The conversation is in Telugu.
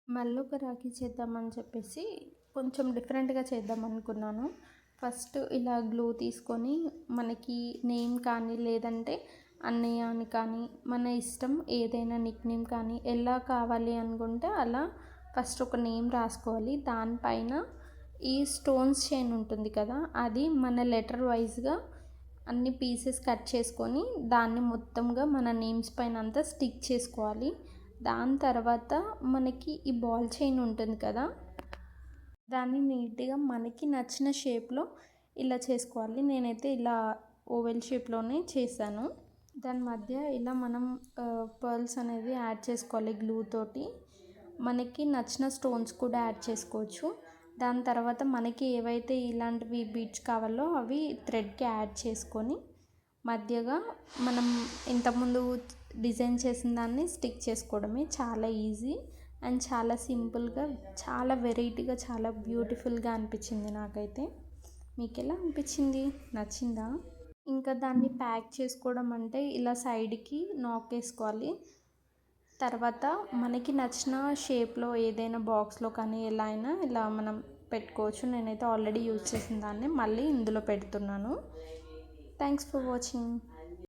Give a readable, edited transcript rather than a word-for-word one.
మళ్ళొక రాఖీ చేద్దామని చెప్పేసి కొంచెం డిఫరెంట్గా చేద్దాం అనుకున్నాను. ఫస్ట్ ఇలా గ్లూ తీసుకొని మనకి నేమ్ కానీ లేదంటే అన్నయ్య అని కానీ మన ఇష్టం ఏదైనా నిక్ నేమ్ కానీ ఎలా కావాలి అనుకుంటే అలా ఫస్ట్ ఒక నేమ్ రాసుకోవాలి. దానిపైన ఈ స్టోన్స్ చైన్ ఉంటుంది కదా, అది మన లెటర్ వైజ్గా అన్ని పీసెస్ కట్ చేసుకొని దాన్ని మొత్తంగా మన నేమ్స్ పైన అంతా స్టిక్ చేసుకోవాలి. దాని తర్వాత మనకి ఈ బాల్ చైన్ ఉంటుంది కదా, దాన్ని నీట్గా మనకి నచ్చిన షేప్లో ఇలా చేసుకోవాలి. నేనైతే ఇలా ఓవెల్ షేప్లోనే చేశాను. దాని మధ్య ఇలా మనం పర్ల్స్ అనేది యాడ్ చేసుకోవాలి గ్లూ తోటి. మనకి నచ్చిన స్టోన్స్ కూడా యాడ్ చేసుకోవచ్చు. దాని తర్వాత మనకి ఏవైతే ఇలాంటివి బీడ్స్ కావాలో అవి థ్రెడ్కి యాడ్ చేసుకొని మధ్యగా మనం ఇంతకుముందు డిజైన్ చేసిన దాన్ని స్టిక్ చేసుకోవడమే. చాలా ఈజీ అండ్ చాలా సింపుల్గా, చాలా వెరైటీగా, చాలా బ్యూటిఫుల్గా అనిపించింది నాకైతే. మీకు ఎలా అనిపించింది? నచ్చిందా? ఇంకా దాన్ని ప్యాక్ చేసుకోవడం అంటే ఇలా సైడ్కి నాక్ వేసుకోవాలి. తర్వాత మనకి నచ్చిన షేప్లో ఏదైనా బాక్స్లో కానీ ఎలా అయినా ఇలా మనం పెట్టుకోవచ్చు. నేనైతే ఆల్రెడీ యూజ్ చేసిన దాన్ని మళ్ళీ ఇందులో పెడుతున్నాను. Thanks for watching.